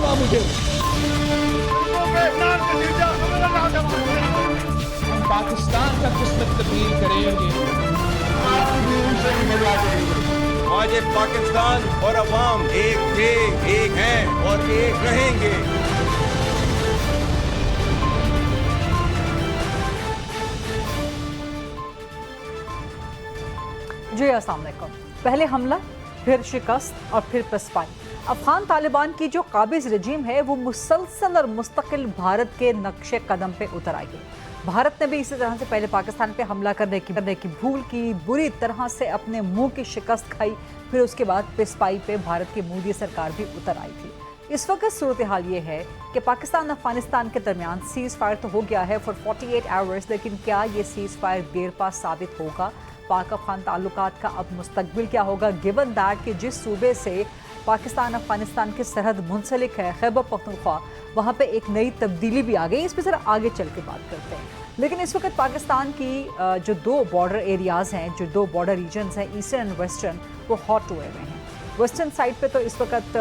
मांगा मुझे। हम पाकिस्तान का किस्मत तब्दील करेंगे, आज ये पाकिस्तान और अवाम एक थे, एक हैं और एक रहेंगे। जी अस्सलाम वालेकुम। पहले हमला, फिर शिकस्त और फिर पसपाई। अफगान तालिबान की जो काबिज रजीम है वो मुसलसल और मुस्तकिल भारत के नक्शे कदम पे उतर आई है। भारत ने भी इसी तरह से पहले पाकिस्तान पे हमला करने की भूल की, बुरी तरह से अपने मुंह की शिकस्त खाई, फिर उसके बाद पसपाई पे भारत की मोदी सरकार भी उतर आई थी। इस वक्त सूरत हाल ये है कि पाकिस्तान अफगानिस्तान के दरमियान सीज़ फायर तो हो गया है फॉर 48 आवर्स, लेकिन क्या ये सीज़ फायर देर पा साबित होगा? पाक अफगान ताल्लुकात का अब मुस्तकबिल क्या होगा, गिवन दैट कि जिस सूबे से पाकिस्तान अफगानिस्तान की सरहद मुंसलिक है, खैबर पख्तूनख्वा, वहाँ पे एक नई तब्दीली भी आ गई। इस पर ज़रा आगे चल के बात करते हैं। लेकिन इस वक्त पाकिस्तान की जो दो बॉर्डर एरियाज़ हैं, जो दो बॉर्डर रीजन्स हैं, ईस्टर्न एंड वेस्टर्न, वो हॉट हुए हुए हैं। वेस्टर्न साइड पे तो इस वक्त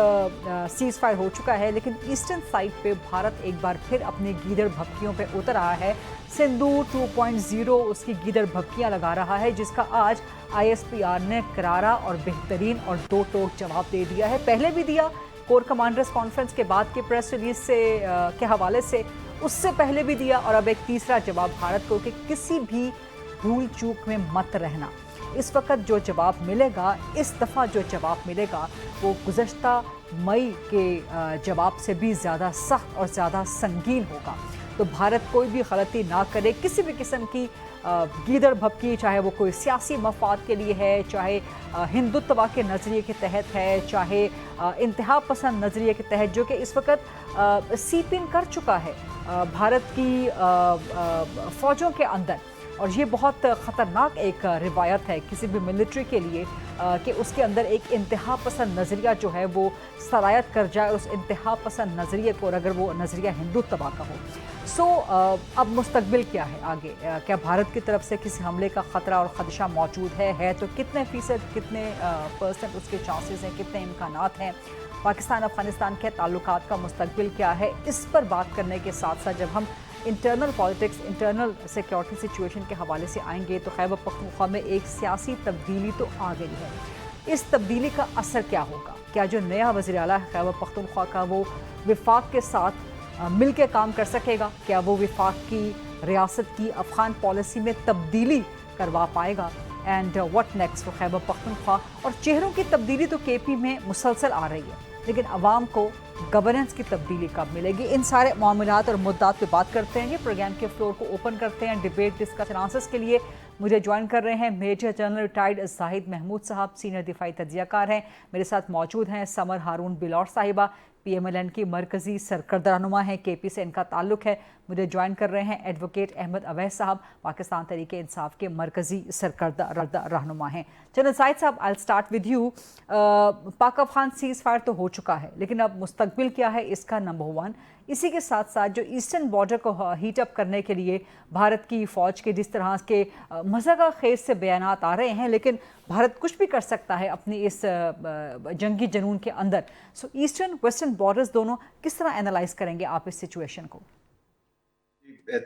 सीज़ फायर हो चुका है, लेकिन ईस्टर्न साइड पे भारत एक बार फिर अपने गीदड़ भपकियों पे उतर रहा है। सिंदूर 2.0 उसकी गीदड़ भपकियाँ लगा रहा है, जिसका आज ISPR ने करारा और बेहतरीन और दो टोक जवाब दे दिया है। पहले भी दिया कोर कमांडर्स कॉन्फ्रेंस के बाद के प्रेस रिलीज से के हवाले से, उससे पहले भी दिया, और अब एक तीसरा जवाब भारत को कि किसी भी भूल चूक में मत रहना। इस वक्त जो जवाब मिलेगा, इस दफ़ा जो जवाब मिलेगा, वो गुज़श्ता मई के जवाब से भी ज़्यादा सख्त और ज़्यादा संगीन होगा। तो भारत कोई भी गलती ना करे, किसी भी किस्म की गीदड़ भपकी, चाहे वो कोई सियासी मफाद के लिए है, चाहे हिंदुत्व के नज़रिए के तहत है, चाहे इंतहा पसंद नज़रिए के तहत, जो कि इस वक्त सीप इन कर चुका है भारत की फ़ौजों के अंदर। और ये बहुत ख़तरनाक एक रिवायत है किसी भी मिलिट्री के लिए कि उसके अंदर एक इंतहा पसंद नज़रिया जो है वो सरायत कर जाए, उस इंतहा पसंद नज़रिए को, और अगर वो नज़रिया हिंदुत्व का हो। सो अब मुस्तकबिल क्या है आगे? क्या भारत की तरफ से किसी हमले का ख़तरा और ख़दशा मौजूद है तो कितने फ़ीसद, कितने % उसके चांसेस हैं, कितने इम्कानात हैं? पाकिस्तान अफ़गानिस्तान के ताल्लुकात का मुस्तकबिल क्या है? इस पर बात करने के साथ साथ जब हम internal politics, internal security situation के हवाले से आएंगे तो खैबर पख्तूनख्वा में एक सियासी तब्दीली तो आ गई है। इस तब्दीली का असर क्या होगा? क्या जो नया वज़ीर आला है खैबर पख्तूनख्वा का, वो विफाक के साथ मिल के काम कर सकेगा? क्या वो विफाक की रियासत की अफ़गान पॉलिसी में तब्दीली करवा पाएगा? And what next for Khyber Pakhtunkhwa? और चेहरों की तब्दीली तो KP में मुसलसल आ रही है, लेकिन अवाम को गवर्नेंस की तब्दीली कब मिलेगी? इन सारे मामलात और मुद्दात पे बात करते हैं। ये प्रोग्राम के फ्लोर को ओपन करते हैं डिबेट डिस्कशन आंसर्स के लिए। मुझे ज्वाइन कर रहे हैं major general retired Zahid Mahmood साहब, सीनियर दिफाई तज्जियाकार हैं। मेरे साथ मौजूद हैं समर हारून बिलौर साहिबा, PMLN की मरकज़ी सरकर्दा रहनुमा है, KP से इनका ताल्लुक है। मुझे ज्वाइन कर रहे हैं एडवोकेट अहमद अवैस साहब, पाकिस्तान तहरीक इंसाफ के मरकज़ी सरकर्दा रहनुमा हैं। जनरल जाहिद साहब, I will start with you. पाक अफगान सीज़ फायर तो हो चुका है, लेकिन अब मुस्तकबिल क्या है इसका, नंबर 1। इसी के साथ साथ जो ईस्टर्न बॉर्डर को हीट अप करने के लिए भारत की फ़ौज के जिस तरह के मज़ाक़ खेज़ से बयानात आ रहे हैं, लेकिन भारत कुछ भी कर सकता है अपनी इस जंगी जनून के अंदर। सो ईस्टर्न वेस्टर्न बॉर्डर्स दोनों किस तरह एनालाइज करेंगे आप इस सिचुएशन को?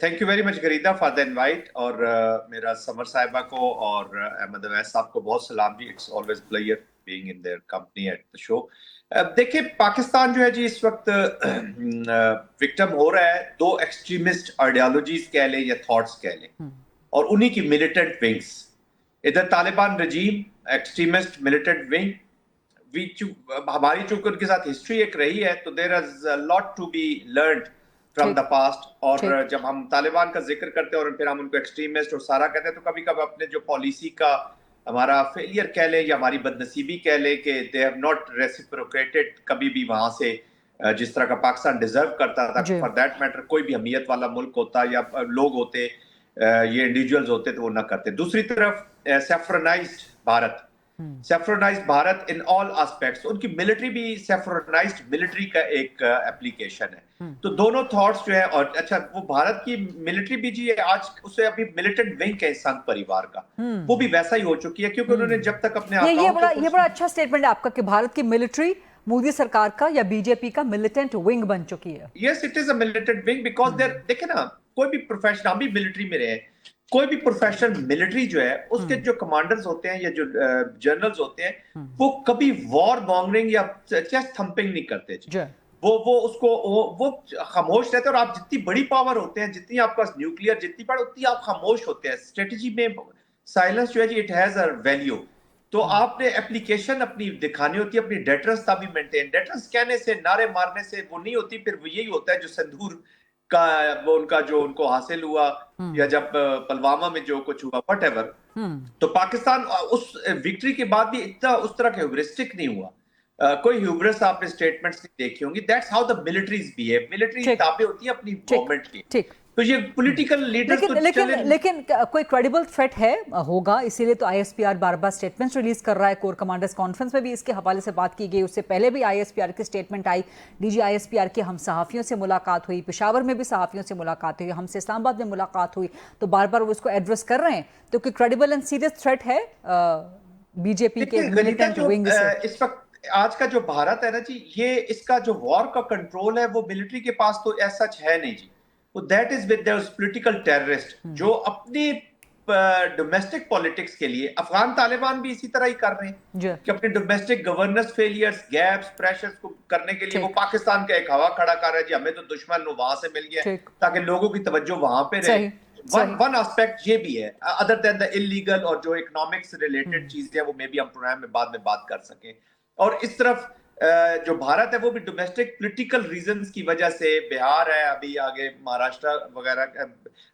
Thank you very much Gharida for the invite, और मेरा समर साहिबा को और अहमद अवैस साहब को बहुत सलाम जी। It's always player being in their company at the show. देखिए, पाकिस्तान जो है जी इस वक्त विक्टिम हो रहा है दो एक्सट्रीमिस्ट आइडियोलॉजीज कह लें या थॉट्स कह लें, और उन्हीं की मिलिटेंट विंग्स। इधर Taliban regime extremist militant wing, हमारी चूंकि उनके साथ हिस्ट्री एक रही है, तो there is a lot to be learned from the past. और जब हम तालिबान का जिक्र करते हैं और फिर हम उनको एक्सट्रीमिस्ट और सारा कहते हैं, तो कभी कभी अपने जो पॉलिसी का हमारा फेलियर कह लें या हमारी बदनसीबी कह लें कि दे हैव नॉट रेसिप्रोकेटेड कभी भी वहां से जिस तरह का पाकिस्तान डिजर्व करता था। फॉर दैट मैटर कोई भी अहमियत वाला मुल्क होता या लोग होते, ये इंडिविजुअल्स होते, तो वो ना करते। दूसरी तरफ saffronized Bharat, saffronized Bharat in all aspects, उनकी मिलिट्री भी सेफ्रोनाइज्ड मिलिट्री का एक एप्लीकेशन है। तो दोनों थॉट्स जो है, और अच्छा वो भारत की मिलिट्री भी जी आज उसे अभी मिलिटेंट विंग के संघ परिवार का वो भी वैसा ही हो चुकी है, क्योंकि उन्होंने जब तक अपने ये बड़ा अच्छा स्टेटमेंट है आपका कि भारत की मिलिट्री मोदी सरकार का या बीजेपी का मिलिटेंट विंग बन चुकी है? Yes, it is a militant wing because देखे ना, कोई भी प्रोफेशन, हम भी मिलिट्री में रहे, कोई भी प्रोफेशनल मिलिट्री जो है उसके जो कमांडर्स होते हैं या जो जनरल्स होते हैं वो कभी वॉर मॉन्गरिंग या चेस्ट थंपिंग नहीं करते जी। वो उसको वो खामोश रहते हैं। और आप जितनी बड़ी पावर होते हैं, जितनी आपके पास न्यूक्लियर जितनी बड़ी, उतनी आप खामोश होते हैं। स्ट्रेटजी में साइलेंस जो है जी, इट हैज अ वैल्यू। तो आपने एप्लीकेशन अपनी दिखानी होती है, अपनी डेटरेंस भी मेंटेन। डेटरेंस कहने से, नारे मारने से वो नहीं होती, फिर वो यही होता है जो सिंदूर का वो उनका जो उनको हासिल हुआ या जब पुलवामा में जो कुछ हुआ व्हाटएवर। तो पाकिस्तान उस विक्ट्री के बाद भी इतना उस तरह के ह्यूरिस्टिक नहीं हुआ। कोई ह्यूब्रिस आपने स्टेटमेंट्स नहीं देखी होंगी। That's how the militaries behave. Military ताबे होती है अपनी गवर्नमेंट की। तो ये पॉलिटिकल लीडर्स लेकिन कोई क्रेडिबल थ्रेट है होगा, इसीलिए तो आईएसपीआर बार-बार स्टेटमेंट्स रिलीज कर रहा है। कोर कमांडर्स कॉन्फ्रेंस में भी इसके हवाले से बात की गई, उससे पहले भी आईएसपीआर की स्टेटमेंट आई। डीजी आईएसपीआर के हम सहाफियों से मुलाकात हुई, पेशावर में भी सहाफियों से मुलाकात हुई, हमसे इस्लामाबाद में मुलाकात हुई, तो बार बार वो इसको एड्रेस कर रहे हैं। तो कोई क्रेडिबल एंड सीरियस थ्रेट है बीजेपी के मिलिटेंट विंग से? इस वक्त आज का जो भारत है ना जी, ये इसका जो वॉर का कंट्रोल है वो मिलिट्री के पास तो ऐसा सच है नहीं जी। That is with those political terrorist जो अपनी डोमेस्टिक पॉलिटिक्स के लिए, अफगान तालिबान भी इसी तरह ही कर रहे हैं कि अपने domestic governance failures, gaps, pressures को करने के लिए वो पाकिस्तान का एक हवा खड़ा कर रहे हैं जी, हमें तो दुश्मन वहां से मिल गया ताकि लोगों की तवज्जो वहां पे रहे। वन एस्पेक्ट ये भी है, अदर देन द इलीगल और जो इकोनॉमिक्स रिलेटेड चीजें हैं वो मे बी हम प्रोग्राम में बाद में बात कर सकें। और इस तरफ जो भारत है वो भी डोमेस्टिक पॉलिटिकल रीजंस की वजह से, बिहार है, अभी आगे महाराष्ट्र वगैरह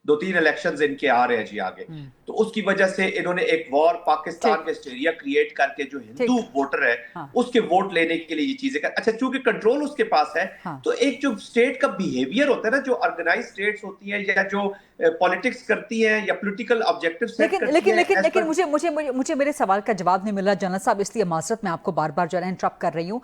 2-3 इलेक्शंस इनके आ रहे हैं जी आगे, तो उसकी वजह से इन्होंने एक वॉर पाकिस्तान में स्टेरिया क्रिएट करके जो हिंदू वोटर है उसके वोट लेने के लिए ये चीजें कर। अच्छा, चूंकि कंट्रोल उसके पास है तो एक जो स्टेट का बिहेवियर होता है ना, जो ऑर्गेनाइज स्टेट्स होती हैं या जो पॉलिटिक्स करती हैं या पॉलिटिकल ऑब्जेक्टिव्स सेट करती हैं। लेकिन मुझे मेरे सवाल का जवाब नहीं मिला जनरल साहब, इसलिए माजरत मैं आपको बार बार जो है इंटरप्ट कर रही हूँ।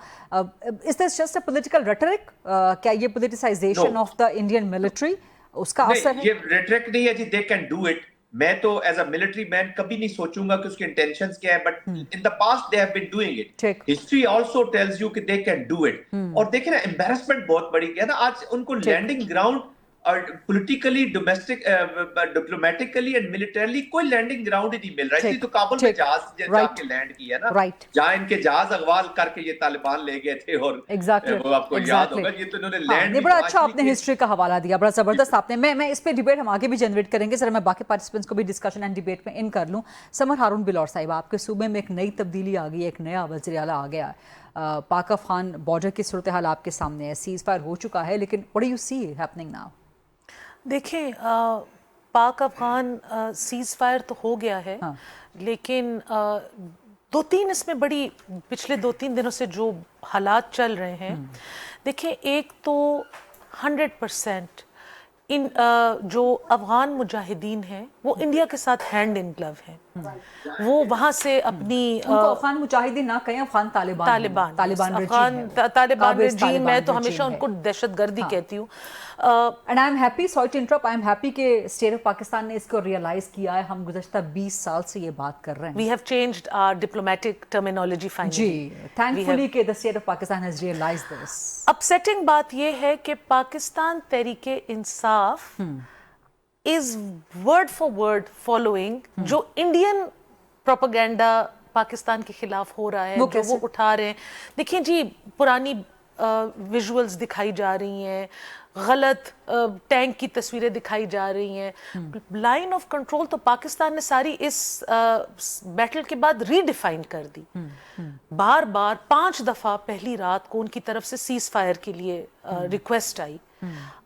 Is this just a political rhetoric? क्या ये politicisation of the Indian military उसका असर है? ये रेटरिक नहीं है जी, दे कैन डू इट। मैं तो एज अ मिलिट्री मैन कभी नहीं सोचूंगा कि उसके इंटेंशंस क्या है, but in the past they have been doing it. History also tells you कि दे कैन डू इट। और देखिए ना, एम्बैरेसमेंट बहुत बड़ी है ना आज उनको लैंडिंग ग्राउंड और politically, domestic, diplomatically and militarily कोई लैंडिंग ग्राउंड ही नहीं मिल रहा है। तो काबुल में जहाज जाके लैंड किया ना, जहां इनके जहाज अगवाल करके ये तालिबान ले गए थे। और वो आपको याद होगा, ये तो इन्होंने लैंड। बड़ा अच्छा आपने हिस्ट्री का हवाला दिया, बड़ा जबरदस्त आपने। मैं इस पे डिबेट हम आगे भी जनरेट करेंगे। जरा मैं बाकी पार्टिसिपेंट्स को भी डिस्कशन एंड डिबेट में इन कर लूं। समर हारून बिलौर साहिब, आपके सूबे में एक नई तब्दीली आ गई, एक नया वज़ीर आला आ गया। पाक अफगान बॉर्डर की सूरत हाल आपके सामने है, सीज फायर हो चुका है, लेकिन what do you see happening now? देखिए, पाक अफगान सीज फायर तो हो गया है, लेकिन 2-3 इसमें बड़ी पिछले 2-3 दिनों से जो हालात चल रहे हैं, देखिए एक तो 100% इन जो अफगान मुजाहिदीन हैं वो इंडिया के साथ हैंड इन ग्लव हैं। वो वहाँ से अपनी अफगान मुजाहिदीन ना कहें, अफगान तालिबान रजीम, मैं तो हमेशा उनको दहशतगर्दी कहती हूँ। And I am happy, sorry to interrupt, I am happy कि स्टेट ऑफ पाकिस्तान ने इसको रियलाइज किया है। हम गुज़श्ता 20 साल से ये बात कर रहे हैं। We have changed our diplomatic terminology finally जी, थैंकफुली कि the state of Pakistan has realized this. Upsetting बात ये है कि Pakistan Tehreek-e Insaf is word for word following जो इंडियन प्रोपेगेंडा पाकिस्तान के खिलाफ हो रहा है, जो वो उठा रहे हैं। देखिए जी, पुरानी विजुअल्स दिखाई जा रही हैं, गलत टैंक की तस्वीरें दिखाई जा रही हैं। लाइन ऑफ कंट्रोल तो पाकिस्तान ने सारी इस बैटल के बाद रीडिफाइन कर दी। बार बार 5 दफा पहली रात को उनकी तरफ से सीज फायर के लिए रिक्वेस्ट आई।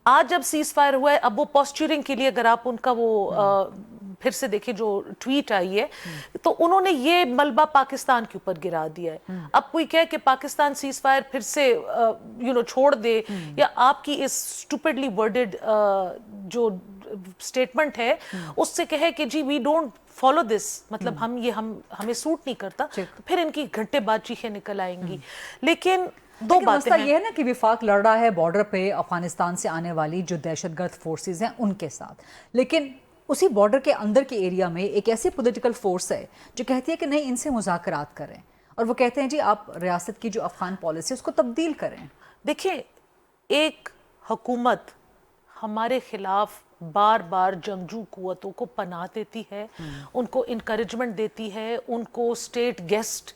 आज जब सीज फायर हुआ है, अब वो पोस्चरिंग के लिए, अगर आप उनका वो फिर से देखें जो ट्वीट आई है, तो उन्होंने ये मलबा पाकिस्तान के ऊपर गिरा दिया है। अब कोई कहे कि पाकिस्तान सीज फायर फिर से छोड़ दे, या आपकी इस स्टूपिडली वर्डेड जो स्टेटमेंट है उससे कहे कि जी वी डोंट फॉलो दिस, मतलब हमें सूट नहीं करता, तो फिर इनकी घंटे बाद चीखें निकल आएंगी। लेकिन दो बातें हैं। ये है ना कि विफाक लड़ रहा है बॉर्डर पे अफगानिस्तान से आने वाली जो दहशतगर्द फोर्सेस हैं उनके साथ, लेकिन उसी बॉर्डर के अंदर के एरिया में एक ऐसी पॉलिटिकल फोर्स है जो कहती है कि नहीं, इनसे मुज़ाकरात करें। اور وہ کہتے ہیں جی آپ ریاست کی جو افغان پالیسی اس کو تبدیل کریں. دیکھیں ایک حکومت ہمارے خلاف بار بار جنگجو قوتوں کو پناہ دیتی ہے, ان کو انکریجمنٹ دیتی ہے, ان کو اسٹیٹ گیسٹ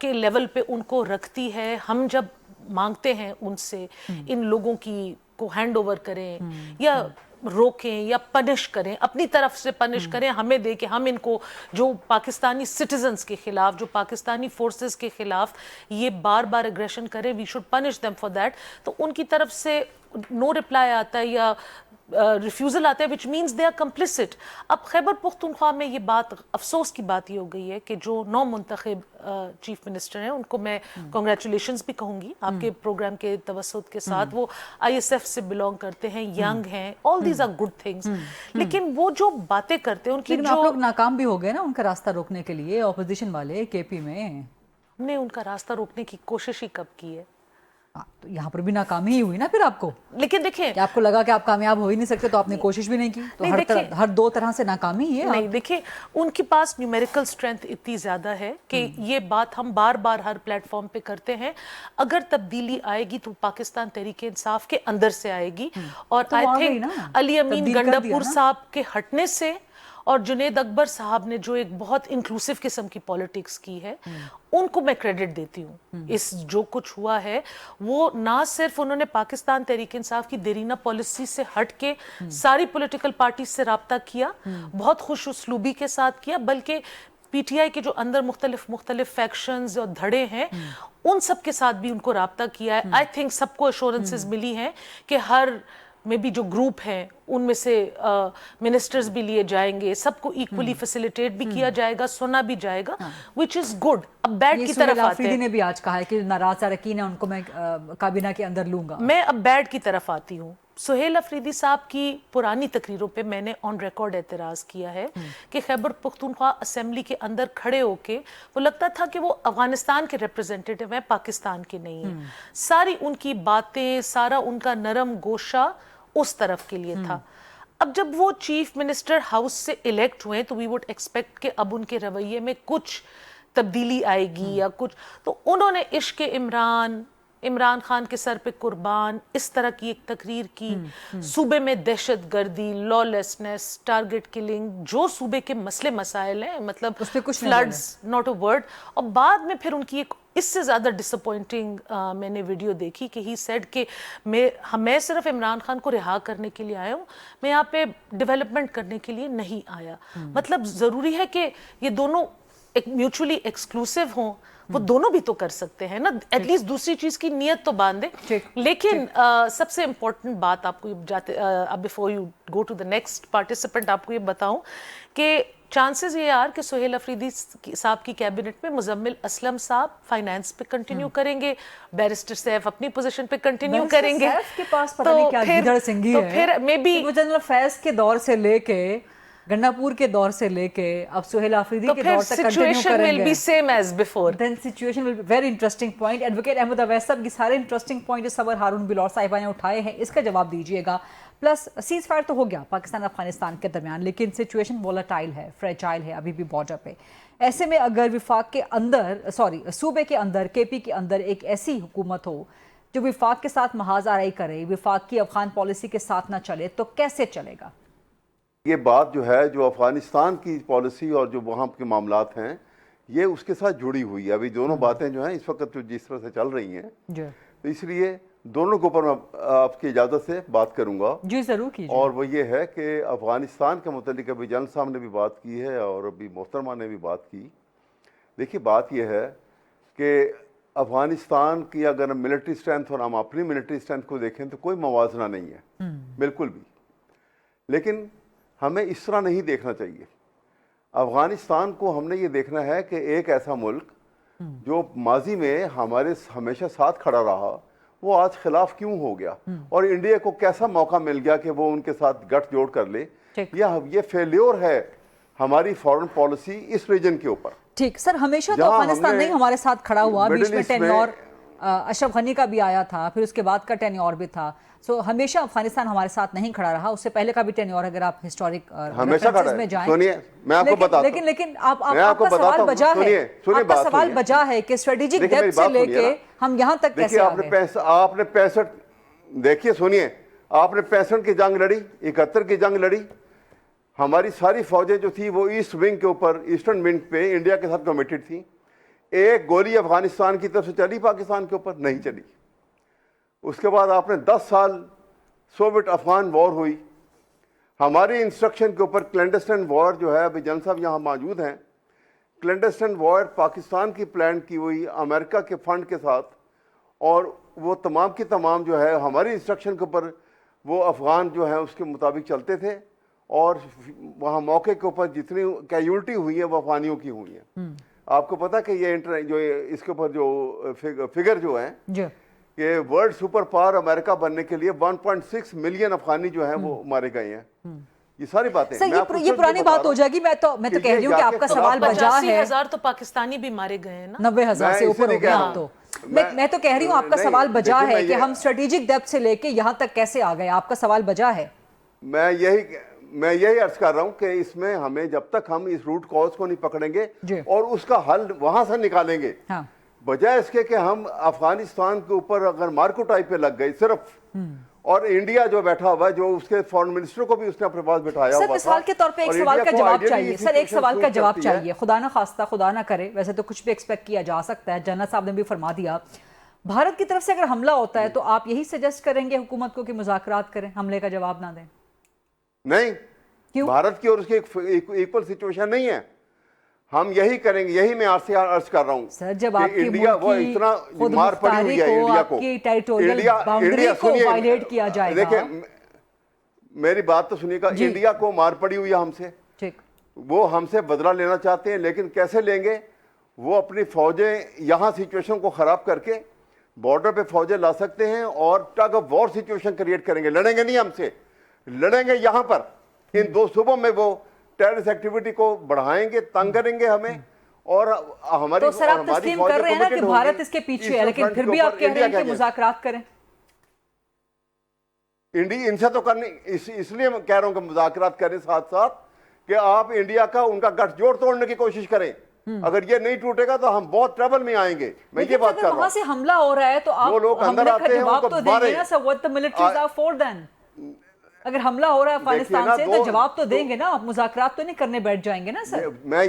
کے لیول پہ ان کو رکھتی ہے. ہم جب مانگتے ہیں ان سے ان لوگوں کی کو ہینڈ اوور کریں یا روکیں یا پنش کریں, اپنی طرف سے پنش کریں, ہمیں دے کہ ہم ان کو جو پاکستانی سٹیزنز کے خلاف, جو پاکستانی فورسز کے خلاف یہ بار بار اگریشن کریں, we should punish them for that. تو ان کی طرف سے نو رپلائی آتا ہے یا ریفیوزل آتا ہے which means they are complicit. اب خیبر پختونخوا میں یہ بات افسوس کی بات یہ ہو گئی ہے کہ جو نو منتخب چیف منسٹر ہیں ان کو میں کنگریچولیشنز بھی کہوں گی آپ کے پروگرام کے توسط کے ساتھ. وہ ISF سے بلونگ کرتے ہیں, ینگ ہیں, all these are good things. لیکن وہ جو باتیں کرتے ہیں ان کی لیکن آپ لوگ ناکام بھی ہو گئے نا ان کا راستہ روکنے کے لیے, اپوزیشن والے KP میں. ہم نے ان کا راستہ روکنے کی کوشش ہی کب کی ہے؟ تو یہاں پر بھی ناکامی ہی ہوئی نا پھر آپ کو. لیکن دیکھیں کہ آپ کو لگا کہ آپ کامیاب ہو ہی نہیں سکتے تو آپ نے کوشش بھی نہیں کی, تو ہر دو طرح سے ناکامی ہی ہے. نہیں دیکھیں ان کے پاس نیومیریکل اسٹرینتھ اتنی زیادہ ہے کہ یہ بات ہم بار بار ہر پلیٹ فارم پہ کرتے ہیں, اگر تبدیلی آئے گی تو پاکستان تحریک انصاف کے اندر سے آئے گی. اور آئی تھنک علی امین گنڈاپور صاحب کے ہٹنے سے اور جنید اکبر صاحب نے جو ایک بہت انکلوسیو قسم کی پالیٹکس کی ہے ان کو میں کریڈٹ دیتی ہوں. اس جو کچھ ہوا ہے وہ نہ صرف انہوں نے پاکستان تحریک انصاف کی دیرینہ پالیسی سے ہٹ کے ساری پولیٹیکل پارٹیز سے رابطہ کیا, بہت خوش اسلوبی کے ساتھ کیا, بلکہ PTI کے جو اندر مختلف فیکشنز اور دھڑے ہیں ان سب کے ساتھ بھی ان کو رابطہ کیا ہے. آئی تھنک سب کو ایشورنسز ملی ہیں کہ ہر میں بھی جو گروپ ہیں ان میں سے منسٹرز بھی لیے جائیں گے, سب کو ایکولی فیسیلیٹیٹ بھی کیا جائے گا, سنا بھی جائے گا, which is good. اب بیڈ کی طرف آتے ہیں. نے بھی آج کہا ہے کہ ناراض اراکین ہیں ان کو میں کابینہ کے اندر لوں گا. میں اب بیڈ کی طرف آتی ہوں. سہیل افریدی صاحب کی پرانی تقریروں پہ میں نے آن ریکارڈ اعتراض کیا ہے کہ خیبر پختونخوا اسمبلی کے اندر کھڑے ہو کے وہ لگتا تھا کہ وہ افغانستان کے ریپرزینٹیٹیو ہیں, پاکستان کے نہیں ہیں. ساری ان کی باتیں, سارا ان کا نرم گوشہ اس طرف کے لیے تھا. اب جب وہ چیف منسٹر ہاؤس سے الیکٹ ہوئے تو وی ووڈ ایکسپیکٹ کہ اب ان کے رویے میں کچھ تبدیلی آئے گی یا کچھ, تو انہوں نے عشق عمران خان کے سر پہ قربان اس طرح کی ایک تقریر کی. صوبے میں دہشت گردی, لا لیسنس, ٹارگٹ کلنگ, جو صوبے کے مسئلے مسائل ہیں, مطلب فلڈز, ناٹ اے ورڈ. اور بعد میں پھر ان کی ایک اس سے زیادہ ڈسپوائنٹنگ میں نے ویڈیو دیکھی کہ ہی سیڈ کہ میں صرف عمران خان کو رہا کرنے کے لیے آیا ہوں, میں یہاں پہ ڈیولپمنٹ کرنے کے لیے نہیں آیا. مطلب ضروری ہے کہ یہ دونوں ایک میوچولی ایکسکلوسیو ہوں, وہ دونوں بھی تو کر سکتے ہیں نا, ایٹ لیسٹ دوسری چیز کی نیت تو باندھے. لیکن سب سے امپورٹنٹ بات آپ کو اب before you go to the next participant آپ کو یہ بتاؤں کہ چانسز یہ یار کہ سہیل افریدی صاحب کی کیبنٹ میں مزمل اسلم صاحب فائنانس پہ کنٹینیو کریں گے, بیرسٹر سیف اپنی پوزیشن پہ کنٹینیو کریں گے. سیف کے پاس پتہ نہیں کیا گدڑ سنگھی ہے, تو پھر مے بی وہ جنرل فیض کے دور سے لے کے گنڈاپور کے دور سے لے کے اب سہیل آفریدی کے دور تک کنٹینیو کریں گے. will be same as before. Then situation will be very interesting point. Advocate Ahmad Awais صاحب کی سارے انٹرسٹنگ پوائنٹ جو صبر ہارون بلور صاحبہ نے اٹھائے ہیں اس کا جواب دیجیے گا. پلس سیز فائر تو ہو گیا پاکستان افغانستان کے درمیان, لیکن سچویشن وولٹائل ہے, فریجائل ہے ابھی بھی بارڈر پہ. ایسے میں اگر وفاق کے اندر صوبے کے اندر KP کے اندر ایک ایسی حکومت ہو جو وفاق کے ساتھ محاذ آرائی کرے, وفاق کی افغان پالیسی کے ساتھ نہ چلے, تو کیسے چلے گا؟ یہ بات جو ہے جو افغانستان کی پالیسی اور جو وہاں کے معاملات ہیں یہ اس کے ساتھ جڑی ہوئی ہے. ابھی دونوں باتیں جو ہیں اس وقت جو جس طرح سے چل رہی ہیں تو اس لیے دونوں کے اوپر میں آپ کی اجازت سے بات کروں گا. جی ضرور کیجیے. اور وہ یہ ہے کہ افغانستان کے متعلق ابھی جنرل صاحب نے بھی بات کی ہے اور ابھی محترمہ نے بھی بات کی. دیکھیے بات یہ ہے کہ افغانستان کی اگر ملٹری اسٹرینتھ اور ہم اپنی ملٹری اسٹرینتھ کو دیکھیں تو کوئی موازنہ نہیں ہے بالکل بھی. لیکن ہمیں اس طرح نہیں دیکھنا چاہیے. افغانستان کو ہم نے یہ دیکھنا ہے کہ ایک ایسا ملک جو ماضی میں ہمارے ہمیشہ ساتھ کھڑا رہا وہ آج خلاف کیوں ہو گیا, اور انڈیا کو کیسا موقع مل گیا کہ وہ ان کے ساتھ گٹھ جوڑ کر لے. یہ فیلیور ہے ہماری فارن پالیسی اس ریجن کے اوپر. ٹھیک سر, ہمیشہ تو افغانستان نہیں ہمارے ساتھ کھڑا ہوا, بیچ میں ٹینور अशरफ गनी का भी आया था, फिर उसके बाद का टेन्योर भी था। सो हमेशा अफगानिस्तान हमारे साथ नहीं खड़ा रहा, उससे पहले का भी टेन्योर अगर आप हिस्टोरिक हमेशा खड़ा में है। जाएं। सुनिए मैं आपको बताता हूं, लेकिन आपका सवाल बजा है, आपका सवाल बजा है कि स्ट्रेटेजिक डेप्थ से लेके हम यहाँ तक कैसे आ गए। आपने 65, देखिए सुनिए, आपने 65 की जंग लड़ी, 71 की जंग लड़ी, हमारी सारी फौजें जो थी वो ईस्ट विंग के ऊपर, ईस्टर्न विंग पे इंडिया के साथ कमिटेड थी। एक गोली अफगानिस्तान की तरफ से चली पाकिस्तान के ऊपर? नहीं चली। उसके बाद आपने 10 साल सोवियत अफगान वॉर हुई, हमारी इंस्ट्रक्शन के ऊपर क्लैंडस्टाइन वॉर जो है, अभी जन साहब यहाँ मौजूद हैं, क्लैंडस्टाइन वॉर पाकिस्तान की प्लान की हुई अमेरिका के फंड के साथ, और वो तमाम की तमाम जो है हमारी इंस्ट्रक्शन के ऊपर वो अफगान जो है उसके मुताबिक चलते थे, और वहाँ मौके के ऊपर जितनी कैजुअल्टी हुई है वो अफगानियों की हुई है। आपको पता कि ये जो इसके ऊपर जो फिगर जो है कि वर्ल्ड सुपर पावर अमेरिका बनने के लिए 1.6 मिलियन अफगानी जो हैं वो मारे गए हैं। ये सारी बातें सर, ये पुरानी बात हो जाएगी। मैं तो कह रही हूँ कि आपका सवाल बजा है। 85,000 तो पाकिस्तानी भी मारे गए हैं ना, 90,000 से ऊपर हो गया। तो मैं तो कह रही हूँ आपका सवाल बजा है कि हम स्ट्रेटेजिक डेप्थ से लेके यहाँ तक कैसे आ गए, आपका सवाल बजा है। मैं यही अर्ज कर रहा हूँ कि इसमें हमें जब तक हम इस रूट कॉज को नहीं पकड़ेंगे और उसका हल वहां से निकालेंगे, बजाय इसके कि हम अफगानिस्तान के ऊपर अगर मार्को टाइप पे लग गए सिर्फ, और इंडिया जो बैठा हुआ है, जो उसके फॉरेन मिनिस्टर को भी उसने अपने पास बिठाया हुआ था। सवाल के तौर पे एक सवाल का जवाब चाहिए सर, एक सवाल का जवाब चाहिए। खुदा ना खास्ता, खुदा ना करे, वैसे तो कुछ भी एक्सपेक्ट किया जा सकता है, जन्नत साहब ने भी फरमा दिया। भारत की तरफ से अगर हमला होता है तो आप यही सजेस्ट करेंगे हुकूमत को कि मुज़ाकरात करें, हमले का जवाब ना दें? नहीं, क्यों? भारत की और उसकी इक्वल सिचुएशन नहीं है। हम यही करेंगे, यही मैं आपसे अर्ज कर रहा हूँ सर। जब आपकी इंडिया वो इतना मार पड़ी हुई है इंडिया को, इंडिया को वायलेट किया जाएगा। देखिए मेरी बात तो सुनिएगा, इंडिया को मार पड़ी हुई है हमसे, ठीक, वो हमसे बदला लेना चाहते हैं, लेकिन कैसे लेंगे? वो अपनी फौजें यहाँ सिचुएशन को खराब करके बॉर्डर पे फौजें ला सकते हैं और tug of war situation create करेंगे। लड़ेंगे नहीं हमसे, लड़ेंगे यहाँ पर इन 2 सूबों में, वो टेररिस्ट एक्टिविटी को बढ़ाएंगे, तंग करेंगे हमें, और हमारी तो सर आप तस्लीम कर रहे हैं ना कि भारत इसके पीछे है, लेकिन फिर भी आप कह रहे हैं कि मुज़ाकरात करें। इंडिया इनसे तो करने, इसलिए मैं कह रहा हूं कि मुज़ाकरात करें, साथ साथ कि आप इंडिया का उनका गठजोड़ तोड़ने की कोशिश करें। अगर ये नहीं टूटेगा तो हम बहुत ट्रबल में आएंगे। मैं ये बात कर रहा हूं। वहां से हमला हो रहा है तो आप जो लोग अंदर आते हैं उनको तो देंगे ना sir, what the militaries are for then. अगर हमला हो रहा है अफगानिस्तान से तो जवाब तो देंगे ना, आप मुज़ाकरात तो नहीं करने बैठ जाएंगे ना सर। मैं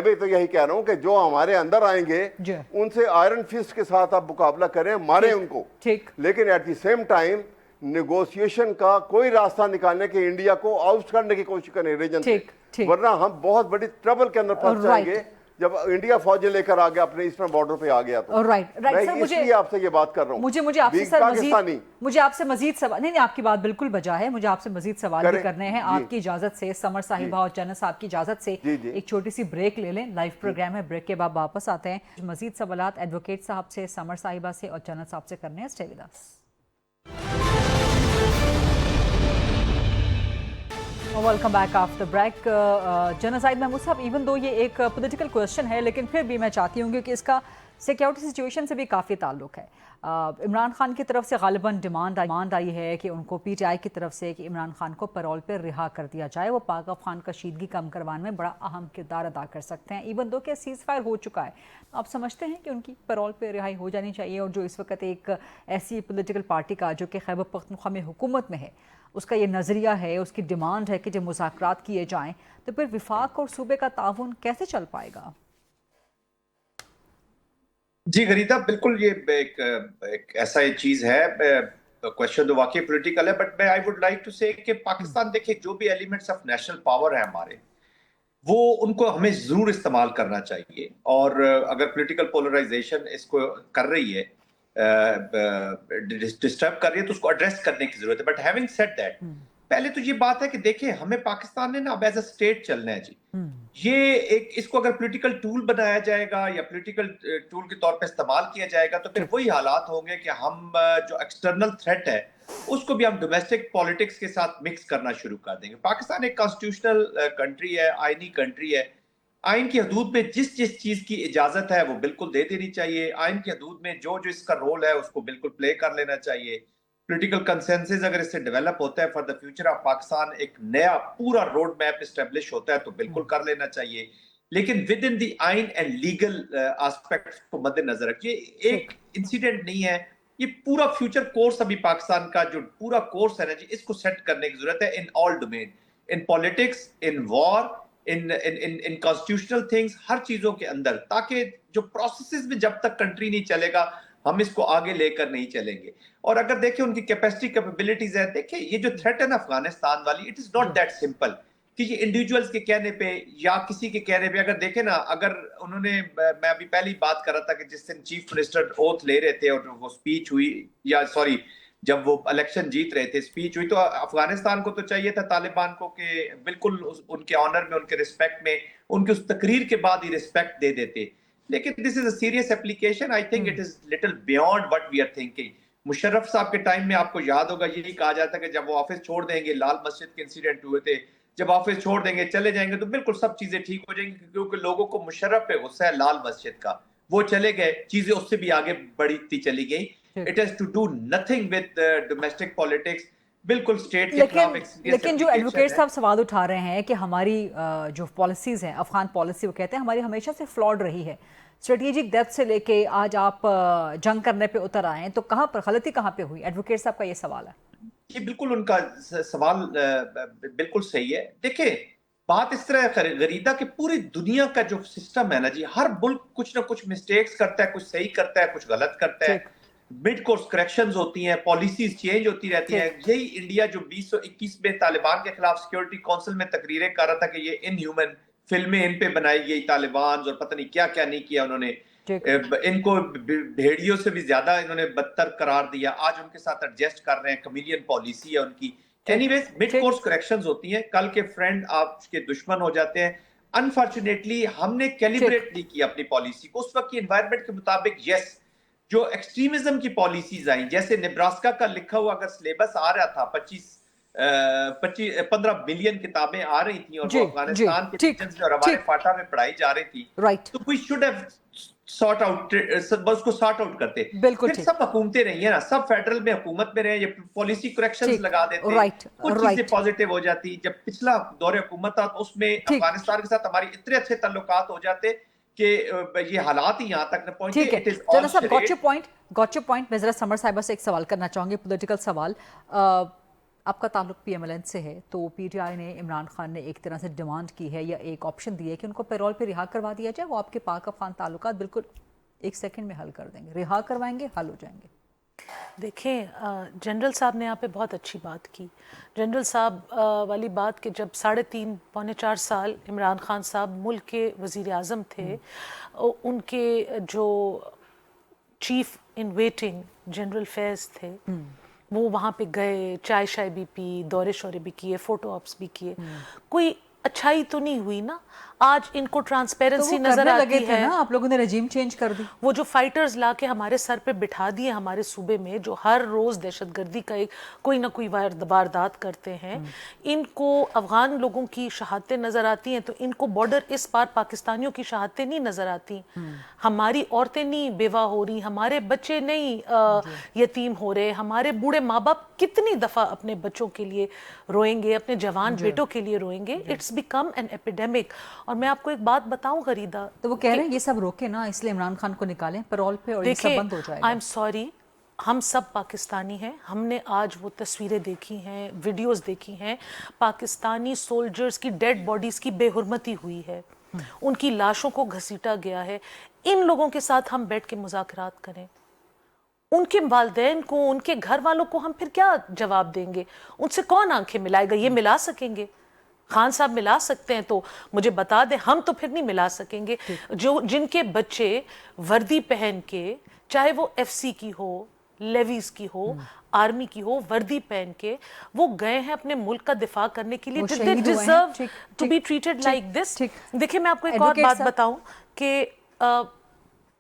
भी तो यही कह रहा हूं कि जो हमारे अंदर आएंगे उनसे आयरन फिस्ट के साथ आप मुकाबला करें, मारें उनको, ठीक, लेकिन at the same time negotiation का कोई रास्ता निकालने के इंडिया को आउट करने की कोशिश करें रीजन से, वरना हम बहुत बड़ी ट्रबल के अंदर फंस जाएंगे जब इंडिया फौजें लेकर आ गया अपने ईस्टर्न बॉर्डर पे आ गया तो। राइट सर, मुझे आपसे ये बात कर रहा हूं, मुझे आपसे मजीद सवाल नहीं, आपकी बात बिल्कुल बजा है, मुझे आपसे मजीद सवाल भी करने हैं आपकी इजाजत से, समर साहिबा और जन्नत साहब की इजाजत से। एक छोटी सी ब्रेक ले लें, लाइव प्रोग्राम है, ब्रेक के बाद वापस आते हैं। मजीद सवालात एडवोकेट साहब से, समर साहिबा से और जन्नत साहब से करने हैं। Stay with us. Welcome back after break. जनसाइद महमूद साहब, इवन दो ये एक पॉलिटिकल क्वेश्चन है, लेकिन फिर भी मैं चाहती हूँ क्योंकि इसका सिक्योरिटी सिचुएशन से भी काफ़ी ताल्लुक़ है। इमरान खान की तरफ से गालिबन डिमांड आई है कि उनको PTI की तरफ से कि इमरान खान को पैरोल पर रिहा कर दिया जाए, वो पाक अफगान कशीदगी कम करवाने में बड़ा अहम किरदार अदा कर सकते हैं। इवन दो कि सीज़ फायर हो चुका है, आप समझते हैं कि उनकी पैरोल पर रिहाई हो जानी चाहिए? और जो इस वक्त एक ऐसी पोलिटिकल पार्टी का जो कि खैबर पख्तूनख्वा में हुकूमत में है, उसका ये नज़रिया है, उसकी डिमांड है कि जब मुज़ाकरात किए जाएं तो फिर विफाक और सूबे का ताउन कैसे चल पाएगा? जी गरीदा, बिल्कुल ये एक ऐसा एक चीज है, क्वेश्चन तो वाकई पॉलिटिकल है, but I would like to say कि पाकिस्तान देखिए जो भी एलिमेंट्स ऑफ नेशनल पावर है हमारे, वो उनको हमें जरूर इस्तेमाल करना चाहिए। और अगर पॉलिटिकल पोलराइजेशन इसको कर रही है, डिस्टर्ब कर रही है, तो उसको एड्रेस करने की जरूरत है। बट हैविंग सेड दैट, पहले तो ये बात है कि देखिए हमें पाकिस्तान ने ना अब एज अ स्टेट चलना है जी। ये एक, इसको अगर पॉलिटिकल टूल बनाया जाएगा या पॉलिटिकल टूल के तौर पे इस्तेमाल किया जाएगा तो फिर वही हालात होंगे कि हम जो एक्सटर्नल थ्रेट है उसको भी हम डोमेस्टिक पॉलिटिक्स के साथ मिक्स करना शुरू कर देंगे। पाकिस्तान एक कॉन्स्टिट्यूशनल कंट्री है, आईनी कंट्री है, आइन की हदूद में जिस जिस चीज की इजाजत है वो बिल्कुल दे देनी चाहिए, आइन की हदूद में जो जो इसका रोल है उसको बिल्कुल प्ले कर लेना चाहिए। पॉलिटिकल कंसेंसस अगर इससे डेवलप होता है for the future of Pakistan, एक नया पूरा रोड मैप एस्टेब्लिश होता है तो बिल्कुल कर लेना चाहिए, लेकिन विद इन द आइन एंड लीगल एस्पेक्ट को मद्देनजर रखिए। एक इंसिडेंट नहीं है, ये पूरा फ्यूचर कोर्स अभी पाकिस्तान का जो पूरा कोर्स है ना जी, इसको सेट करने की जरूरत है in all domain, in politics, in war, in constitutional things, हर चीजों के अंदर, ताकि जो प्रोसेसेस में जब तक कंट्री नहीं चलेगा हम इसको आगे लेकर नहीं चलेंगे। और अगर देखें उनकी कैपेसिटी कैपेबिलिटीज है, देखिए ये जो थ्रेट है ना अफगानिस्तान वाली, it is not that simple कि ये इंडिविजुअल्स के कहने पे या किसी के कहने पे। अगर देखें ना, अगर उन्होंने, मैं अभी पहले ही बात कर रहा था कि जिस दिन चीफ मिनिस्टर ओथ ले रहे थे और वो स्पीच हुई, या सॉरी जब वो इलेक्शन जीत रहे थे स्पीच हुई, तो अफगानिस्तान को तो चाहिए था तालिबान को कि बिल्कुल उनके ऑनर में, उनके रिस्पेक्ट में, उनके उस तकरीर के बाद ही रिस्पेक्ट दे देते। लेकिन this is a serious application, I think it is little beyond what we are thinking. Musharraf साहब के टाइम में आपको याद होगा यही कहा जाता कि जब वो ऑफिस छोड़ देंगे, लाल मस्जिद के इंसिडेंट हुए थे, जब ऑफिस छोड़ देंगे चले जाएंगे तो बिल्कुल सब चीजें ठीक हो जाएंगी, क्योंकि लोगों को मुशर्रफ पे गुस्सा है लाल मस्जिद का। वो चले गए, चीजें उससे भी आगे बढ़ती चली गई। It has to do nothing with domestic politics, बिल्कुल स्टेट के खिलाफ। लेकिन जो एडवोकेट साहब सवाल उठा रहे हैं कि हमारी जो पॉलिसीज हैं, अफगान पॉलिसी, वो कहते हैं हमारी हमेशा से फ्लॉड रही है, स्ट्रेटेजिक डेप्थ से लेके आज आप जंग करने पे उतर आए हैं, तो कहाँ पर गलती कहाँ पे हुई? एडवोकेट साहब का ये सवाल है। ये बिल्कुल उनका सवाल बिल्कुल सही है। देखिए बात इस तरह है गरीदा कि पूरी दुनिया का जो सिस्टम है ना जी, हर मुल्क कुछ ना कुछ मिस्टेक्स करता है, कुछ सही करता है, कुछ गलत करता है, मिड कोर्स करेक्शंस होती हैं, पॉलिसीज चेंज होती रहती हैं। यही इंडिया जो 2021 में तालिबान के खिलाफ सिक्योरिटी काउंसिल में तकरीरें कर रहा था कि ये इनह्यूमन फिल्में इन पे बनाई गई तालिबान, और पता नहीं क्या क्या नहीं किया उन्होंने, इनको भेड़ियों से भी ज्यादा इन्होंने बदतर करार दिया, आज उनके साथ एडजस्ट कर रहे हैं, कमीलियन पॉलिसी है उनकी। एनीवेज मिड कोर्स करेक्शंस होती हैं, कल के फ्रेंड आपके दुश्मन हो जाते हैं। अनफॉर्चुनेटली हमने कैलिब्रेट नहीं किया अपनी पॉलिसी को उस वक्त की एनवायरनमेंट के मुताबिक। यस, जो एक्सट्रीमिज्म की पॉलिसीज आई, जैसे नेब्रास्का का लिखा हुआ अगर सिलेबस आ रहा था, 15 मिलियन किताबें आ रही थी और वो अफगानिस्तान के रीजन्स में और हमारे फाटा में पढ़ाई जा रही थी, तो we should have sort out, उसको सॉर्ट आउट करते। फिर सब हुकूमतें रही है ना, सब फेडरल में हुकूमत में रहे, ये पॉलिसी करेक्शंस लगा देते, कुछ चीजें पॉजिटिव हो जाती। जब पिछला दौरे हुकूमत था तो उसमें अफगानिस्तान के साथ हमारी इतने अच्छे ताल्लुकात हो जाते कि ये हालात ही यहाँ तक न पहुंचे। ठीक है, चलो साहब, गॉट योर पॉइंट। मैं जरा समर साहिबा से एक सवाल करना चाहूंगी, पॉलिटिकल सवाल। आपका ताल्लुक PMLN से है, तो PTI ने, इमरान खान ने एक तरह से डिमांड की है या एक ऑप्शन दिया है कि उनको पैरोल पे रिहा करवा दिया जाए, वो आपके पाक अफगान ताल्लुकात बिल्कुल 1 सेकंड में हल कर देंगे, रिहा करवाएंगे, हल हो जाएंगे। देखें, जनरल साहब ने यहाँ पे बहुत अच्छी बात की, जनरल साहब वाली बात कि जब 3.5 पौने 4 साल इमरान खान साहब मुल्क के वज़ीर आज़म थे, उनके जो चीफ इन वेटिंग जनरल फैज़ थे, वो वहाँ पे गए, चाय शाय भी पी, दौरे शौरे भी किए, फोटो ऑप्स भी किए, कोई अच्छाई तो नहीं हुई ना। आज इनको ट्रांसपेरेंसी तो नजर आती है ना, आप लोगों ने रजीम चेंज कर दी। वो जो फाइटर्स लाके हमारे सर पे बिठा दिए हमारे सूबे में, जो हर रोज दहशतगर्दी का एक कोई ना कोई वारदात करते हैं, इनको अफगान लोगों की शहादतें नजर आती हैं, तो इनको बॉर्डर इस पार पाकिस्तानियों की शहादतें नहीं नजर आती। हमारी औरतें नहीं बेवा हो रही, हमारे बच्चे नहीं यतीम हो रहे, हमारे बूढ़े माँ बाप कितनी दफा अपने बच्चों के लिए रोएंगे, अपने जवान बेटों के लिए रोएंगे। It's become an epidemic. और मैं आपको एक बात बताऊं गरीदा, तो वो कह रहे हैं ये सब रोके ना, इसलिए इमरान खान को निकालें पैरोल पे और ये सब बंद हो जाएगा। आई एम सॉरी, हम सब पाकिस्तानी हैं, हमने आज वो तस्वीरें देखी हैं, वीडियोस देखी हैं, पाकिस्तानी सोल्जर्स की डेड बॉडीज की बेहुरमती हुई है, उनकी लाशों को घसीटा गया है। इन लोगों के साथ हम बैठ के मुज़ाकरात करें, उनके वालिदैन को, उनके घर वालों को हम फिर क्या जवाब देंगे? उनसे कौन आंखें मिलाएगा? ये मिला सकेंगे? खान साहब मिला सकते हैं तो मुझे बता दें, हम तो फिर नहीं मिला सकेंगे। जो जिनके बच्चे वर्दी पहन के, चाहे वो FC की हो, लेवीज की हो, आर्मी की हो, वर्दी पहन के वो गए हैं अपने मुल्क का दिफा करने के लिए। They deserve to be treated like this. देखिए मैं आपको एक और बात बताऊं कि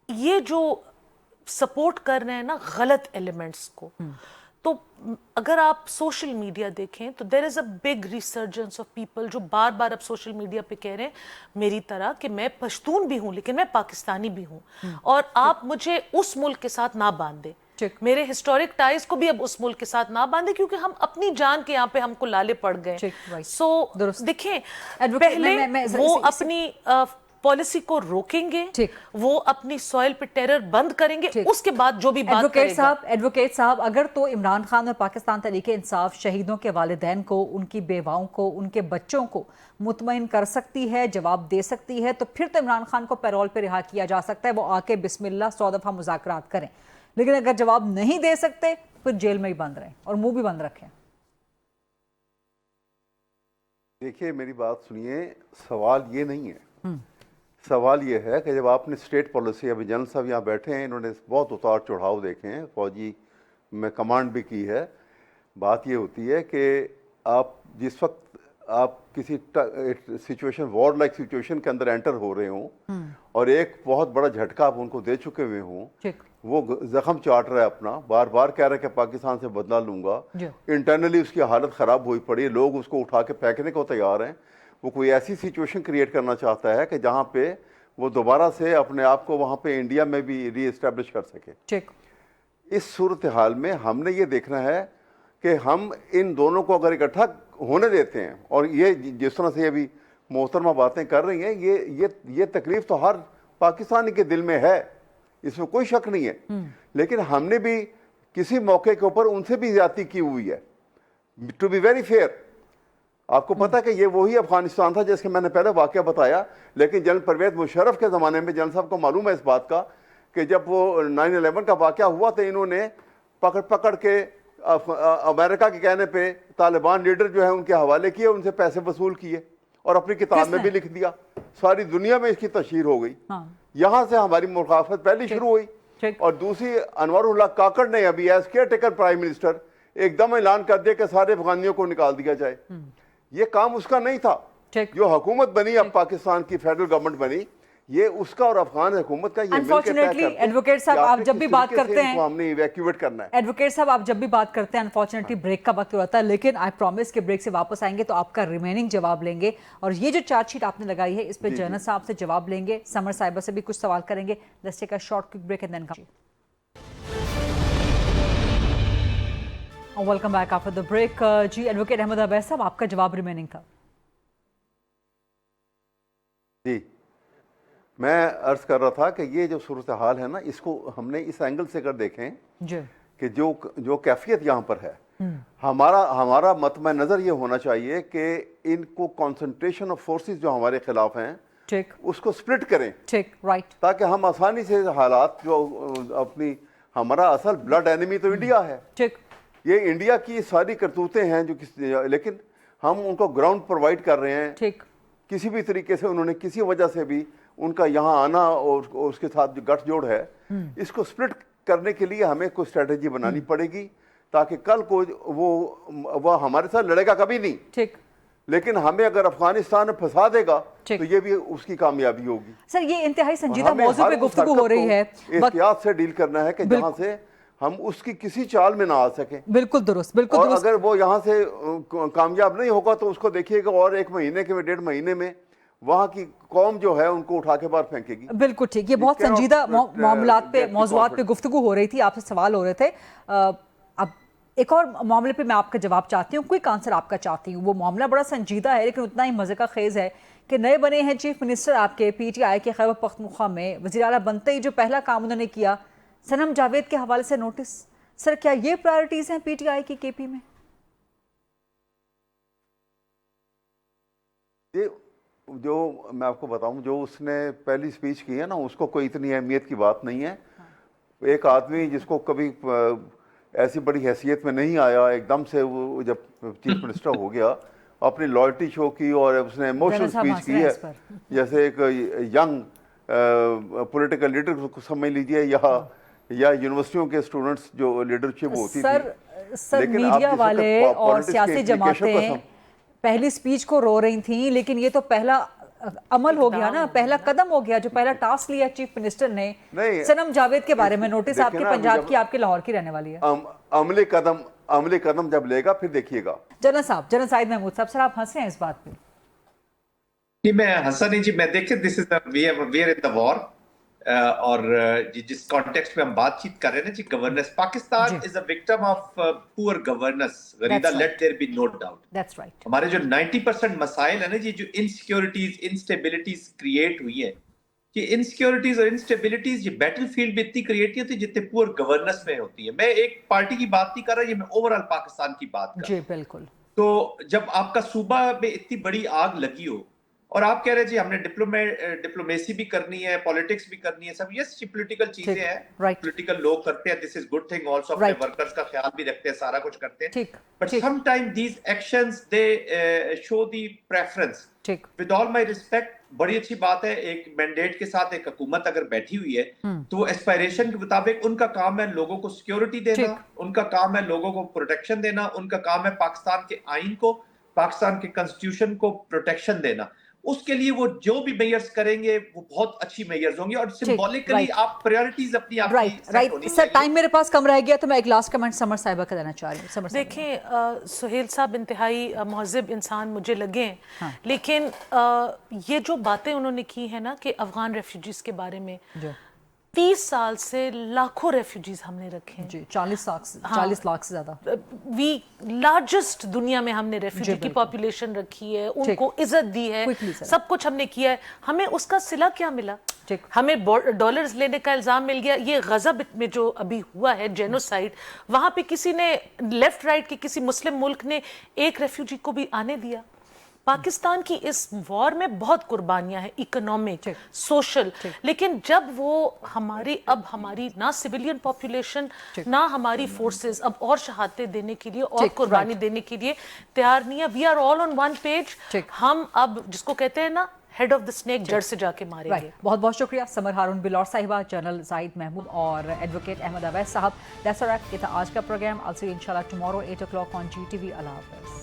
ये जो सपोर्ट कर रहे हैं ना गलत एलिमेंट्स को, تو اگر آپ سوشل میڈیا دیکھیں تو there is a big resurgence of people جو بار بار اب سوشل میڈیا پہ کہہ رہے ہیں میری طرح کہ میں پشتون بھی ہوں لیکن میں پاکستانی بھی ہوں، اور آپ مجھے اس ملک کے ساتھ نہ باندھیں، میرے ہسٹورک ٹائز کو بھی اب اس ملک کے ساتھ نہ باندھیں، کیونکہ ہم اپنی جان کے یہاں پہ ہم کو لالے پڑ گئے. سو دیکھیں پہلے وہ اپنی پالیسی کو روکیں گے، وہ اپنی سوائل پہ ٹیرر بند کریں گے، اس کے بعد جو بھی بات کرے گا. ایڈوکیٹ صاحب، اگر تو عمران خان اور پاکستان تحریک انصاف شہیدوں کے والدین کو، ان کی بیواؤں کو، ان کے بچوں کو مطمئن کر سکتی ہے، جواب دے سکتی ہے، تو پھر تو عمران خان کو پیرول پہ رہا کیا جا سکتا ہے، وہ آ کے بسم اللہ 100 دفعہ مذاکرات کریں. لیکن اگر جواب نہیں دے سکتے پھر جیل میں ہی بند رہیں اور منہ بھی بند رکھیں. دیکھیے میری بات سنیے، سوال یہ نہیں ہے، سوال یہ ہے کہ جب آپ نے اسٹیٹ پالیسی، ابھی جنرل صاحب یہاں بیٹھے ہیں، انہوں نے بہت اتار چڑھاؤ دیکھے ہیں، فوجی میں کمانڈ بھی کی ہے. بات یہ ہوتی ہے کہ آپ جس وقت آپ کسی سچویشن، وار لائک سچویشن کے اندر انٹر ہو رہے ہوں اور ایک بہت بڑا جھٹکا آپ ان کو دے چکے ہوئے ہوں، وہ زخم چاٹ رہا ہے اپنا، بار بار کہہ رہا ہے کہ پاکستان سے بدلہ لوں گا، انٹرنلی اس کی حالت خراب ہوئی پڑی ہے، لوگ اس کو اٹھا کے پھینکنے کو تیار ہیں. وہ کوئی ایسی سچویشن کریٹ کرنا چاہتا ہے کہ جہاں پہ وہ دوبارہ سے اپنے آپ کو وہاں پہ انڈیا میں بھی ری اسٹیبلش کر سکے. اس صورتحال میں ہم نے یہ دیکھنا ہے کہ ہم ان دونوں کو اگر اکٹھا ہونے دیتے ہیں، اور یہ جس طرح سے ابھی محترمہ باتیں کر رہی ہیں، یہ تکلیف تو ہر پاکستانی کے دل میں ہے، اس میں کوئی شک نہیں ہے، لیکن ہم نے بھی کسی موقع کے اوپر ان سے بھی زیادتی کی ہوئی ہے. ٹو بی ویری فیئر، آپ کو پتا کہ یہ وہی افغانستان تھا جس کے میں نے پہلے واقعہ بتایا، لیکن جنرل پرویز مشرف کے زمانے میں جنرل صاحب کو معلوم ہے اس بات کا کہ جب وہ 9/11 کا واقعہ ہوا تو انہوں نے پکڑ کے امریکہ کے کہنے پہ طالبان لیڈر جو ہے ان کے حوالے کیے، ان سے پیسے وصول کیے اور اپنی کتاب میں بھی لکھ دیا. ساری دنیا میں اس کی تشہیر ہو گئی. یہاں سے ہماری مخالفت پہلی شروع ہوئی. اور دوسری، انوار اللہ کاکڑ نے ابھی as care taker prime minister ایک دم اعلان کر دیا کہ سارے افغانیوں کو نکال دیا جائے. یہ کام اس کا نہیں تھا. جو حکومت بنی اب پاکستان کی فیڈرل گورنمنٹ بنی، یہ اس کا اور افغان حکومت کا یہ مل کے طے کرتے ہیں. ایڈوکیٹ صاحب آپ جب بھی بات کرتے ہیں، ہم نے ایویکیویٹ کرنا ہے. ایڈوکیٹ صاحب آپ جب بھی بات کرتے ہیں، انفارچونیٹلی بریک کا وقت ہوتا ہے، لیکن آئی پرومس کہ بریک سے واپس آئیں گے تو آپ کا ریمیننگ جواب لیں گے، اور یہ جو چارج شیٹ آپ نے لگائی ہے اس پہ جنرل صاحب سے جواب لیں گے، سمر صاحبہ سے بھی کچھ سوال کریں گے. Let's take a short quick break and then come. Welcome back after the break. جی ایڈوکیٹ احمد عبید صاحب، آپ کا جواب ریمیننگ تھا. جی میں عرض کر رہا تھا کہ یہ جو صورتحال ہے نا، اس کو ہم نے اس اینگل سے اگر دیکھیں کہ جو کیفیت یہاں پر ہے، ہمارا مطمع نظر یہ ہونا چاہیے کہ ان کو کنسنٹریشن آف فورسز جو ہمارے خلاف ہیں اس کو سپلٹ کریں، تاکہ ہم آسانی سے حالات جو اپنی، ہمارا اصل بلڈ اینیمی تو انڈیا ہے، یہ انڈیا کی ساری کرتوتیں ہیں جو، لیکن ہم ان کو گراؤنڈ پرووائڈ کر رہے ہیں. کسی بھی طریقے سے انہوں نے کسی وجہ سے بھی ان کا یہاں آنا اور اس کے ساتھ جو گٹھ جوڑ ہے، اس کو سپلٹ کرنے کے لیے ہمیں کوئی اسٹریٹجی بنانی پڑے گی، تاکہ کل کو وہ ہمارے ساتھ لڑے گا کبھی نہیں، لیکن ہمیں اگر افغانستان میں پھنسا دے گا تو یہ بھی اس کی کامیابی ہوگی. سر یہ انتہائی سنجیدہ موضوع پہ گفتگو ہو رہی ہے، احتیاط سے ڈیل کرنا ہے کہ جہاں سے ہم اس کی کسی چال میں نہ آ سکیں. بالکل درست، بالکل اور درست. اگر وہ یہاں سے کامیاب نہیں ہوگا تو اس کو دیکھیے گا اور ایک مہینے کے 1.5 مہینے میں وہاں کی قوم جو ہے ان کو اٹھا کے باہر پھینکے گی. بالکل ٹھیک. یہ بہت سنجیدہ معاملات پہ، موضوعات پہ گفتگو ہو رہی تھی، آپ سے سوال ہو رہے تھے. اب ایک اور معاملے پہ میں آپ کا جواب چاہتی ہوں، کوئک آنسر آپ کا چاہتی ہوں. وہ معاملہ بڑا سنجیدہ ہے لیکن اتنا ہی مزے کا خیز ہے کہ نئے بنے ہیں چیف منسٹر آپ کے پی ٹی آئی کے خیبر پختونخوا میں. وزیر اعلیٰ بنتے ہی جو پہلا کام انہوں نے کیا، صنم جاوید کے حوالے سے نوٹس. سر کیا یہ پرائرٹیز ہیں پی ٹی آئی کی کے پی میں؟ جو میں آپ کو بتاؤں، جو اس نے پہلی سپیچ کی ہے نا، اس کو کوئی اتنی اہمیت کی بات نہیں ہے. ایک آدمی جس کو کبھی ایسی بڑی حیثیت میں نہیں آیا، ایک دم سے وہ جب چیف منسٹر ہو گیا، اپنی لائلٹی شو کی اور اس نے ایموشنل سپیچ کی ہے، جیسے ایک ینگ پولیٹیکل لیڈر کو سمجھ لیجیے، یا یونیورسٹیوں کے اسٹوڈنٹس جو لیڈرشپ ہوتی تھی. سر میڈیا والے اور سیاسی جماعتیں پہلی سپیچ کو رو رہی تھیں، لیکن یہ تو پہلا عمل ہو گیا نا، پہلا قدم ہو گیا. جو پہلا ٹاسک لیا چیف منسٹر نے، صنم جاوید کے بارے میں نوٹس، آپ کے پنجاب کی، آپ کے لاہور کی رہنے والی ہے. अमली कदम जब लेगा फिर देखिएगा। जनरल साहब, जनरल साहिद महमूद साहब, सर आप हंसे हैं इस बात पे? नहीं, मैं हंसा नहीं जी। मैं देखिए, this is we are in the war, और जिस कॉन्टेक्स्ट में हम बातचीत कर रहे हैं ना जी, governance, Pakistan is a victim of poor governance, गरीदा, let there be no doubt. That's right. हमारे जो 90% मसाइल है ना जी, जो इनसिक्योरिटीज, इंस्टेबिलिटीज क्रिएट हुई है, ये इनसिक्योरिटीज और इंस्टेबिलिटीज ये बैटलफील्ड में इतनी क्रिएट होती है जितने पुअर गवर्नेंस में होती है। मैं एक पार्टी की बात नहीं कर रहा, ये मैं ओवरऑल पाकिस्तान की बात कर रहा हूं। जी बिल्कुल। तो जब आपका सूबा में इतनी बड़ी आग लगी हो और आप कह रहे हैं जी हमने डिप्लोमेसी भी करनी है, पॉलिटिक्स भी करनी है, सब यस जी, पॉलिटिकल चीजें हैं, पॉलिटिकल लोग करते हैं, this is good thing also, अपने वर्कर्स का ख्याल भी रखते हैं, सारा कुछ करते हैं, but some time these actions they show the preference. With all my respect, बड़ी अच्छी बात है, एक मैंडेट के साथ एक हुकूमत अगर बैठी हुई है तो वो एस्पायरेशन के मुताबिक उनका काम है लोगों को सिक्योरिटी देना, उनका काम है लोगों को प्रोटेक्शन देना, उनका काम है पाकिस्तान के आइन को, पाकिस्तान के कॉन्स्टिट्यूशन को प्रोटेक्शन देना। उसके लिए वो जो भी मेयर्स करेंगे वो बहुत अच्छी मेयर्स होंगी, और सिंबॉलिकली आप प्रायोरिटीज अपनी राइट। सर टाइम मेरे पास कम रह गया तो मैं एक लास्ट कमेंट समर साहिबा का देना चाह रही हूँ। देखिए, सुहेल साहब इंतहाई महज़िब इंसान मुझे लगे, लेकिन ये जो बातें उन्होंने की है ना कि अफगान रेफ्यूजीज के बारे में, 30 साल से लाखों रेफ्यूजीज हमने रखे हैं जी, 40 लाख से ज्यादा। वी लार्जेस्ट दुनिया में हमने रेफ्यूजी की पॉपुलेशन रखी है, उनको इज्जत दी है, सब कुछ हमने किया है, हमें उसका सिला क्या मिला? हमें डॉलर्स लेने का इल्जाम मिल गया। ये गजब में जो अभी हुआ है जेनोसाइड, वहां पे किसी ने लेफ्ट राइट के किसी मुस्लिम मुल्क ने एक रेफ्यूजी को भी आने दिया? पाकिस्तान की इस वॉर में बहुत कुर्बानियां हैं, इकोनॉमिक, सोशल, लेकिन जब वो अब हमारी ना सिविलियन पॉपुलेशन ना हमारी फोर्सेस अब और शहादतें देने के लिए और कुर्बानी देने के लिए तैयार नहीं है। We are all on one page. हम अब जिसको कहते हैं ना हेड ऑफ द स्नेक, जड़ से जाके मारेंगे। बहुत बहुत शुक्रिया समर हारून बिलौर साहिबा, जनरल जाहिद महमूद और एडवोकेट अहमद अवैस साहब। दैट्स ऑल राइट, ये था आज का programme. I'll see you inshallah tomorrow 8 o'clock on GTV. Allah Hafiz.